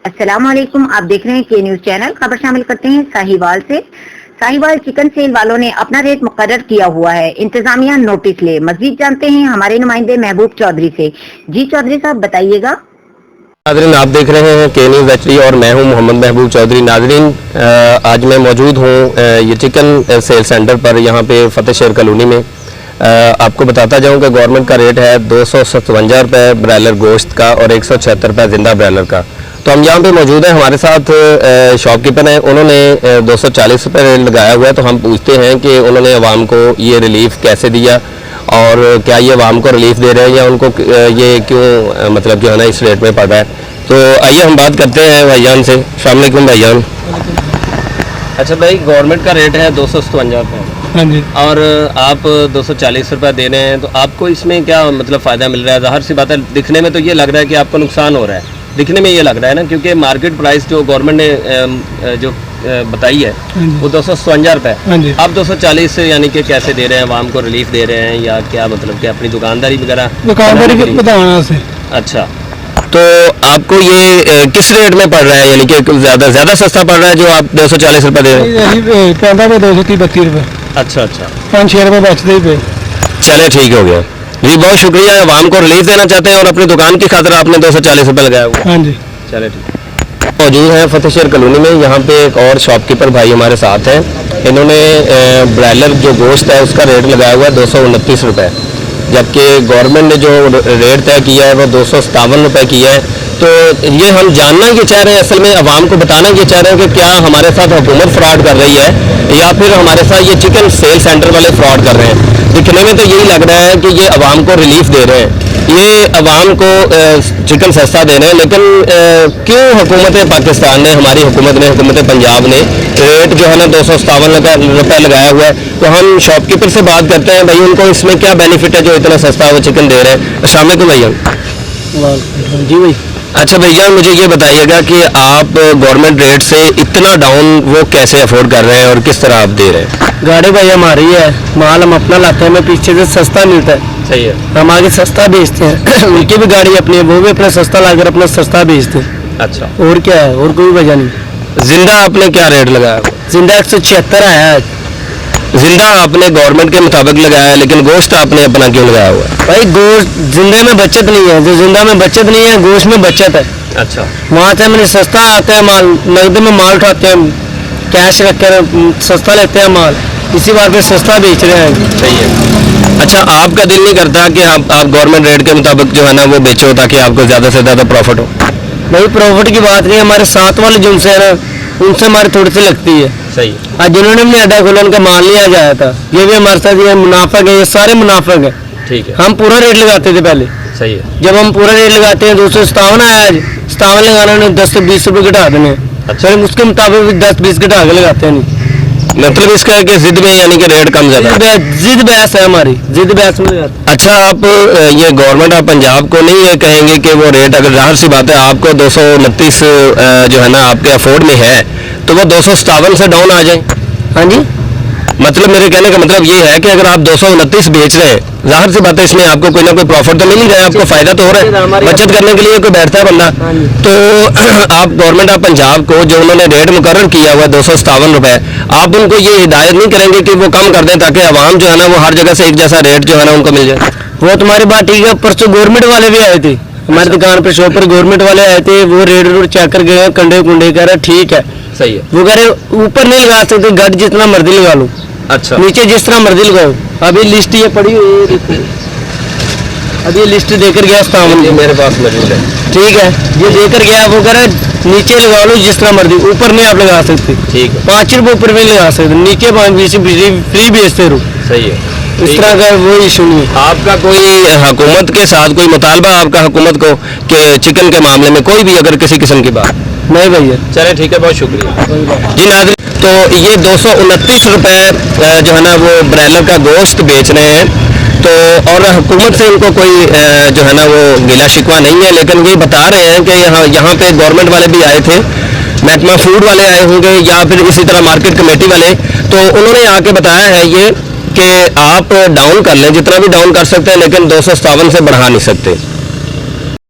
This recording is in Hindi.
अस्सलाम वालेकुम। आप देख रहे हैं के न्यूज चैनल। खबर शामिल करते हैं साहिवाल से। साहिवाल चिकन सेल वालों ने अपना रेट मुकर्रर किया हुआ है, इंतजामिया नोटिस ले। मजीद जानते हैं हमारे नुमाइंदे महबूब चौधरी से। जी चौधरी साहब बताइएगा। नाज़रीन, आप देख रहे हैं के न्यूज़ HD और मैं हूं मोहम्मद महबूब चौधरी। नाज़रीन, आज मैं मौजूद हूं ये चिकन सेल सेंटर पर, यहां पे फतेह शेर कॉलोनी में। आपको बताता जाऊं कि गवर्नमेंट का रेट है 257 रुपये ब्रायलर गोश्त का और 176 रुपये ज़िंदा ब्रायलर का। तो हम यहाँ पे मौजूद हैं, हमारे साथ शॉपकीपर हैं, उन्होंने 240 रुपये रेट लगाया हुआ है। तो हम पूछते हैं कि उन्होंने अवाम को ये रिलीफ कैसे दिया और क्या ये अवाम को रिलीफ दे रहे हैं या उनको ये क्यों मतलब जो है ना इस रेट में पड़ रहा है। तो आइए हम बात करते हैं भाईजान से। अस्सलाम वालेकुम भाईजान। अच्छा भाई, गवर्नमेंट का रेट है 257 रुपये, हाँ जी, और आप 240 रुपये दे रहे हैं, तो आपको इसमें क्या मतलब फ़ायदा मिल रहा है? ज़ाहिर सी बात है, दिखने में तो ये लग रहा है कि आपको नुकसान हो रहा है, दिखने में ये लग रहा है ना, क्योंकि मार्केट प्राइस जो गवर्नमेंट ने जो बताई है वो 257 रुपये, हाँ जी। आप 240 यानी कि कैसे दे रहे हैं? आवाम को रिलीफ दे रहे हैं या क्या मतलब कि अपनी दुकानदारी वगैरह दुकानदारी बताना से। अच्छा, तो आपको ये किस रेट में पड़ रहा है, यानी कि ज़्यादा सस्ता पड़ रहा है जो आप 240 रुपये दे रहे हैं? पैदा पे 232 रुपये। अच्छा अच्छा, 5-6 रुपये बचते ही पे। चले ठीक हो गया जी, बहुत शुक्रिया। आवाम को रिलीफ देना चाहते हैं और अपनी दुकान की खातिर आपने 240 रुपये लगाया हुआ। हाँ जी, चले ठीक। मौजूद है फतेह शेर कॉलोनी में, यहाँ पे एक और शॉपकीपर भाई हमारे साथ हैं। इन्होंने ब्रायलर जो गोश्त है उसका रेट लगाया हुआ है 229 रुपये, जबकि गवर्नमेंट ने जो रेट तय किया है वो 257 रुपये किया है। तो ये हम जानना ये चाह रहे हैं, असल में आवाम को बताना ये चाह रहे हैं कि क्या हमारे साथ हुकूमत फ्रॉड कर रही है या फिर हमारे साथ ये चिकन सेल सेंटर वाले फ्रॉड कर रहे हैं। दिखने में तो यही लग रहा है कि ये आवाम को रिलीफ दे रहे हैं, ये आवाम को चिकन सस्ता दे रहे हैं, लेकिन क्यों हुकूमत पाकिस्तान ने, हमारी हुकूमत ने, हुकूमत पंजाब ने रेट जो है ना 257 रुपये लगाया हुआ है। तो हम शॉपकीपर से बात करते हैं, भाई उनको इसमें क्या बेनिफिट है जो इतना सस्ता वो चिकन दे रहे हैं। अस्सलाम वालेकुम भैया। जी भाई। अच्छा भैया, मुझे ये बताइएगा कि आप गवर्नमेंट रेट से इतना डाउन वो कैसे अफोर्ड कर रहे हैं और किस तरह आप दे रहे हैं? गाड़ी भाई हमारी है, माल हम अपना लाते हैं, हमें पीछे से सस्ता मिलता है। सही है, हम आगे सस्ता बेचते हैं। उनकी भी गाड़ी अपनी है, वो भी अपना सस्ता लाकर अपना सस्ता बेचते हैं। अच्छा, और क्या है, और कोई वजह नहीं। जिंदा आपने क्या रेट लगाया? जिंदा 176 आया है। जिंदा आपने गवर्नमेंट के मुताबिक लगाया है, लेकिन गोश्त आपने अपना क्यों लगाया हुआ है? भाई गोश्त जिंदे में बचत नहीं है, जो जिंदा में बचत नहीं है गोश्त में बचत है। अच्छा, वहाँ से मैंने सस्ता आते हैं माल, नकद में माल उठाते हैं, कैश रख कर सस्ता लेते हैं माल, इसी बात पे सस्ता बेच रहे हैं। सही है। अच्छा, आपका दिल नहीं करता कि आप गवर्नमेंट रेट के मुताबिक जो है ना वो बेचो ताकि आपको ज़्यादा से ज़्यादा प्रॉफिट हो? भाई प्रॉफिट की बात नहीं, हमारे साथ वाले जिनसे है ना उनसे हमारी थोड़ी सी लगती है। सही। आज जिन्होंने अपने अड्डा खोला उनका माल नहीं आ जाया था, ये भी हमारे साथ ये मुनाफा है, ये सारे मुनाफा है। ठीक है, हम पूरा रेट लगाते थे पहले। सही है। जब हम पूरा रेट लगाते हैं 257 आया, आज 57 लगाना उन्हें 10 से 20 रुपये घटा देने। अच्छा, उसके मुताबिक भी 10-20 घटा के लगाते हैं। नहीं मतलब इसका है कि जिद में यानी कि रेट कम ज़्यादा? जिद बहस है हमारी, जिद बहस में। अच्छा, आप ये गवर्नमेंट ऑफ पंजाब को नहीं ये कहेंगे कि वो रेट, अगर ज़ाहिर सी बात है आपको 229 जो है ना आपके अफोर्ड में है, तो वो 257 से डाउन आ जाए? हाँ जी, मतलब मेरे कहने का मतलब ये है कि अगर आप 229 बेच रहे हैं, जाहिर सी बात है इसमें आपको कोई ना कोई प्रॉफिट तो मिल ही रहा है, आपको फायदा तो हो रहा है, बचत करने के लिए कोई बैठता है बंदा। तो आप गवर्नमेंट ऑफ पंजाब को जो उन्होंने रेट मुकर्रर किया हुआ है 257 रुपये, आप उनको ये हिदायत नहीं करेंगे कि वो कम कर दें ताकि आवाम जो है ना वो हर जगह से एक जैसा रेट जो है ना उनको मिल जाए? वो तुम्हारी बात ठीक है। परसों गवर्नमेंट वाले भी आए थे हमारी दुकान पर, शॉप पर गवर्नमेंट वाले आए थे, वो रेट चेक कर गए, कंडे कुंडे कह रहे ठीक है। सही है। वो कह रहे ऊपर नहीं लगा सकते, गट जितना मर्जी लगा लो। अच्छा, नीचे जिस तरह मर्जी लगाओ। अभी लिस्ट ये पड़ी हुई है, देखो अभी लिस्ट देकर गया सामान, मेरे पास मौजूद है। ठीक है, ये देकर गया, वो कह रहे नीचे लगा लो जिस तरह मर्जी, ऊपर नहीं आप लगा सकते। ठीक है, 5 रुपये ऊपर भी लगा सकते, नीचे 5 फ्री बेचते रहो। सही है। इस तरह का वो इशू नहीं है। आपका कोई हुकूमत के साथ कोई मुतालबा आपका हुकूमत को कि चिकन के मामले में कोई भी अगर किसी किस्म की बात? नहीं भैया। चले ठीक है, बहुत शुक्रिया जी। नाज़रीन, तो ये 229 रुपये जो है ना वो ब्रायलर का गोश्त बेच रहे हैं, तो और हुकूमत से इनको कोई जो है ना वो गिला शिकवा नहीं है, लेकिन ये बता रहे हैं कि यहाँ पे गवर्नमेंट वाले भी आए थे, महकमा फूड वाले आए होंगे या फिर इसी तरह मार्केट कमेटी वाले, तो उन्होंने आके बताया है ये कि आप डाउन कर लें जितना भी डाउन कर सकते हैं, लेकिन 257 से बढ़ा नहीं सकते।